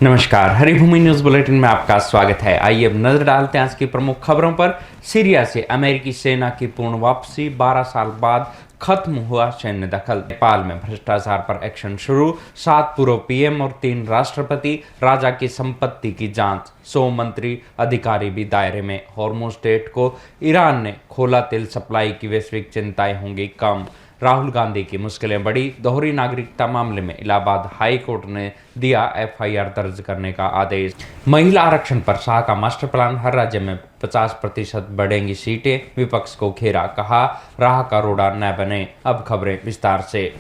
नमस्कार, Haribhoomi news bulletin में आपका स्वागत है। आइए अब नजर डालते हैं आज की प्रमुख खबरों पर। सीरिया से अमेरिकी सेना की पूर्ण वापसी, 12 साल बाद खत्म हुआ सैन्य दखल। नेपाल में भ्रष्टाचार पर एक्शन शुरू, 7 पूर्व पीएम और 3 राष्ट्रपति। राजा की संपत्ति की जांच, 100 मंत्री अधिकारी भी दायरे में। हॉर्मुज़ स्ट्रेट को ईरान ने खोला, तेल सप्लाई की वैश्विक चिंताएं होंगी कम। राहुल गांधी की मुश्किलें बढ़ी, दोहरी नागरिकता मामले में इलाहाबाद हाई कोर्ट ने दिया एफआईआर दर्ज करने का आदेश। महिला आरक्षण पर शाह का मास्टर प्लान, हर राज्य में 50% बढ़ेंगी सीटें। विपक्ष को घेरा, कहा राह का रोड़ा न बने। अब खबरें विस्तार से।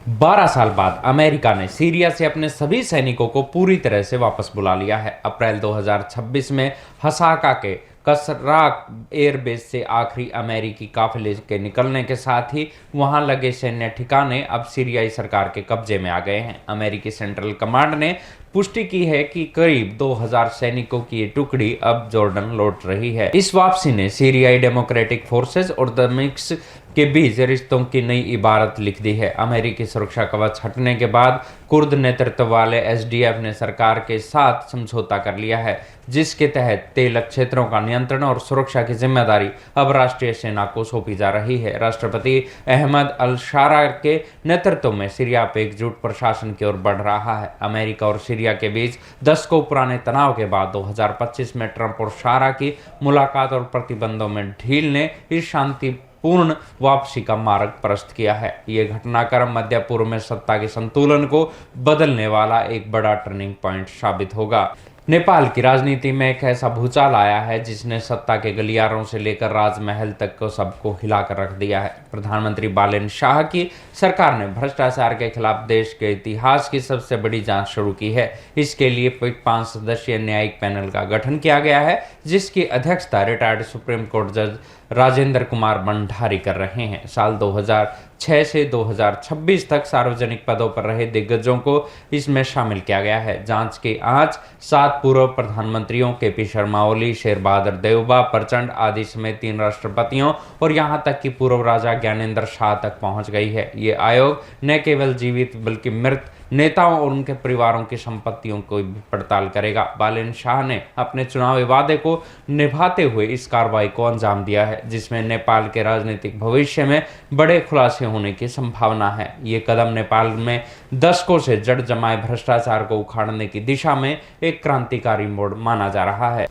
12 साल बाद अमेरिका ने सीरिया से अपने सभी सैनिकों को पूरी तरह से वापस बुला लिया है। अप्रैल 2026 में हसाका के कसराक एयरबेस से आखिरी अमेरिकी काफिले के निकलने के साथ ही वहां लगे सैन्य ठिकाने अब सीरियाई सरकार के कब्जे में आ गए हैं। अमेरिकी सेंट्रल कमांड ने पुष्टि की है कि करीब 2000 सैनिकों की ये टुकड़ी अब जॉर्डन लौट रही है। इस वापसी ने सीरियाई डेमोक्रेटिक फोर्सेस और दमिश्क के बीच रिश्तों की नई इबारत लिख दी है। अमेरिकी सुरक्षा कवच हटने के बाद कुर्द नेतृत्व वाले एसडीएफ ने सरकार के साथ समझौता कर लिया है, जिसके तहत तेल क्षेत्रों का नियंत्रण और सुरक्षा की जिम्मेदारी अब राष्ट्रीय सेना को सौंपी जा रही है। राष्ट्रपति अहमद अल शारा के नेतृत्व में सीरिया पे एकजुट प्रशासन की ओर बढ़ रहा है। अमेरिका और सीरिया के बीच दशकों पुराने तनाव के बाद 2025 में ट्रंप और शारा की मुलाकात और प्रतिबंधों में ढील ने इस शांतिपूर्ण वापसी का मार्ग प्रशस्त किया है। ये घटनाक्रम मध्य पूर्व में सत्ता के संतुलन को बदलने वाला एक बड़ा टर्निंग पॉइंट साबित होगा। नेपाल की राजनीति में एक ऐसा भूचाल आया है जिसने सत्ता के गलियारों से लेकर राजमहल तक को सबको हिलाकर रख दिया है। प्रधानमंत्री बालेन शाह की सरकार ने भ्रष्टाचार के खिलाफ देश के इतिहास की सबसे बड़ी जांच शुरू की है। इसके लिए 5 सदस्यीय न्यायिक पैनल का गठन किया गया है, जिसकी अध्यक्षता रिटायर्ड सुप्रीम कोर्ट जज राजेंद्र कुमार भंडारी कर रहे हैं। साल 2006 से 2026 तक सार्वजनिक पदों पर रहे दिग्गजों को इसमें शामिल किया गया है। जांच की आंच 7 पूर्व प्रधानमंत्रियों केपी शर्मा ओली, शेर बहादुर देवबा, प्रचंड आदि समेत 3 राष्ट्रपतियों और यहां तक कि पूर्व राजा ज्ञानेंद्र शाह तक पहुंच गई है। ये आयोग न केवल जीवित बल्कि मृत नेताओं और उनके परिवारों की संपत्तियों को भी पड़ताल करेगा। बालेन शाह ने अपने चुनावी वादे को निभाते हुए इस कार्रवाई को अंजाम दिया है, जिसमें नेपाल के राजनीतिक भविष्य में बड़े खुलासे होने की संभावना है। ये कदम नेपाल में दशकों से जड़ जमाए भ्रष्टाचार को उखाड़ने की दिशा में एक क्रांतिकारी मोड़ माना जा रहा है।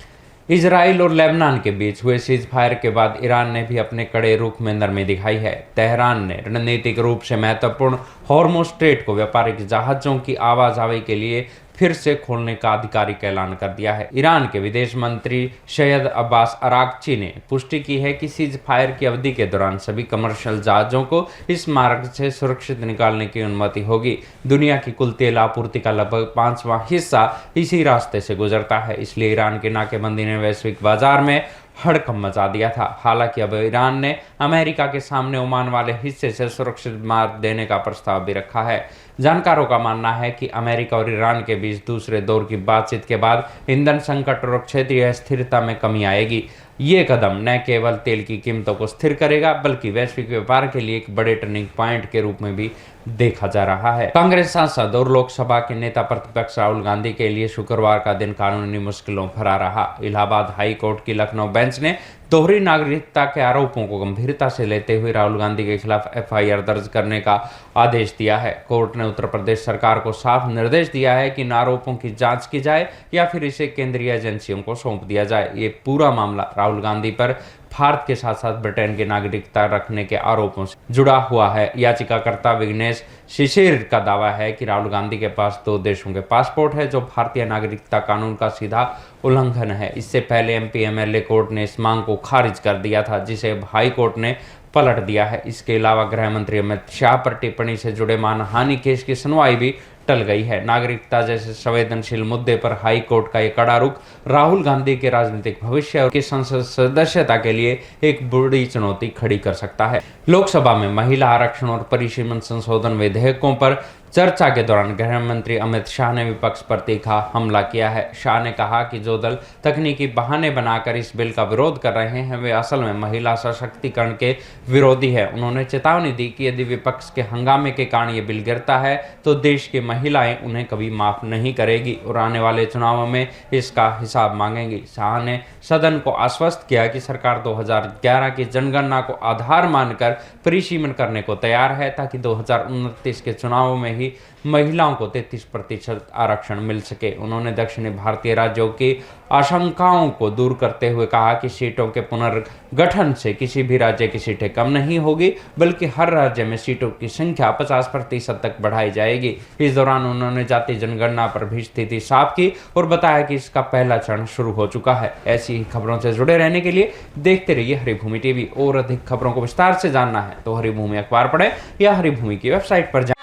इजराइल और लेबनान के बीच हुए सीज फायर के बाद ईरान ने भी अपने कड़े रुख में नरमी दिखाई है। तेहरान ने रणनीतिक रूप से महत्वपूर्ण हॉर्मुज़ स्ट्रेट को व्यापारिक जहाजों की आवाजाही के लिए फिर से खोलने का आधिकारिक ऐलान कर दिया है। ईरान के विदेश मंत्री सैयद अब्बास अरागची ने पुष्टि की है कि सीज फायर की अवधि के दौरान सभी कमर्शियल जहाजों को इस मार्ग से सुरक्षित निकालने की अनुमति होगी। दुनिया की कुल तेल आपूर्ति का लगभग 5वां हिस्सा इसी रास्ते से गुजरता है, इसलिए ईरान की नाकेबंदी ने वैश्विक बाजार में हड़कंप मचा दिया था। हालांकि अब ईरान ने अमेरिका के सामने ओमान वाले हिस्से से सुरक्षित मार्ग देने का प्रस्ताव भी रखा है। जानकारों का मानना है कि अमेरिका और ईरान के बीच दूसरे दौर की बातचीत के बाद ईंधन संकट और क्षेत्रीय अस्थिरता में कमी आएगी। ये कदम न केवल तेल की कीमतों को स्थिर करेगा बल्कि वैश्विक व्यापार के लिए एक बड़े टर्निंग पॉइंट के रूप में भी देखा जा रहा है। कांग्रेस सांसद और लोकसभा के नेता प्रतिपक्ष राहुल गांधी के लिए शुक्रवार का दिन कानूनी मुश्किलों भरा रहा। इलाहाबाद हाई कोर्ट की लखनऊ बेंच ने दोहरी नागरिकता के आरोपों को गंभीरता से लेते हुए राहुल गांधी के खिलाफ एफआईआर दर्ज करने का आदेश दिया है। कोर्ट ने उत्तर प्रदेश सरकार को साफ निर्देश दिया है कि इन आरोपों की जांच की जाए या फिर इसे केंद्रीय एजेंसियों को सौंप दिया जाए। ये पूरा मामला राहुल गांधी पर भारत के साथ साथ ब्रिटेन की नागरिकता रखने के आरोपों से जुड़ा हुआ है। याचिकाकर्ता विघ्नेश शिशिर का दावा है कि राहुल गांधी के पास 2 देशों के पासपोर्ट है, जो भारतीय नागरिकता कानून का सीधा उल्लंघन है। इससे पहले एमपी एमएलए कोर्ट ने इस मांग को खारिज कर दिया था, जिसे हाई कोर्ट ने पलट दिया है। इसके अलावा गृह मंत्री अमित शाह पर टिप्पणी से जुड़े मानहानि केस की सुनवाई भी टल गई है। नागरिकता जैसे संवेदनशील मुद्दे पर हाई कोर्ट का ये कड़ा रुख राहुल गांधी के राजनीतिक भविष्य और की संसद सदस्यता के लिए एक बड़ी चुनौती खड़ी कर सकता है। लोकसभा में महिला आरक्षण और परिसीमन संशोधन विधेयकों पर चर्चा के दौरान गृह मंत्री अमित शाह ने विपक्ष पर तीखा हमला किया है। शाह ने कहा कि जो दल तकनीकी बहाने बनाकर इस बिल का विरोध कर रहे हैं वे असल में महिला सशक्तिकरण के विरोधी है। उन्होंने चेतावनी दी कि यदि विपक्ष के हंगामे के कारण ये बिल गिरता है तो देश की महिलाएं उन्हें कभी माफ नहीं करेगी और आने वाले चुनावों में इसका हिसाब मांगेंगी। शाह ने सदन को आश्वस्त किया कि सरकार 2011 की जनगणना को आधार मानकर परिसीमन करने को तैयार है ताकि 2029 के चुनावों में ही महिलाओं को 33% आरक्षण मिल सके। उन्होंने दक्षिणी भारतीय राज्यों की आशंकाओं को दूर करते हुए कहा कि सीटों के पुनर्गठन से किसी भी राज्य की सीटें कम नहीं होगी बल्कि हर राज्य में सीटों की संख्या 50% तक बढ़ाई जाएगी। इस दौरान उन्होंने जातीय जनगणना पर भी स्थिति साफ की और बताया कि इसका पहला चरण शुरू हो चुका है। ऐसी ही खबरों से जुड़े रहने के लिए देखते रहिए हरिभूमि टीवी। और अधिक खबरों को विस्तार से जानना है तो हरिभूमि अखबार पढ़ें या हरिभूमि की वेबसाइट पर जाएं।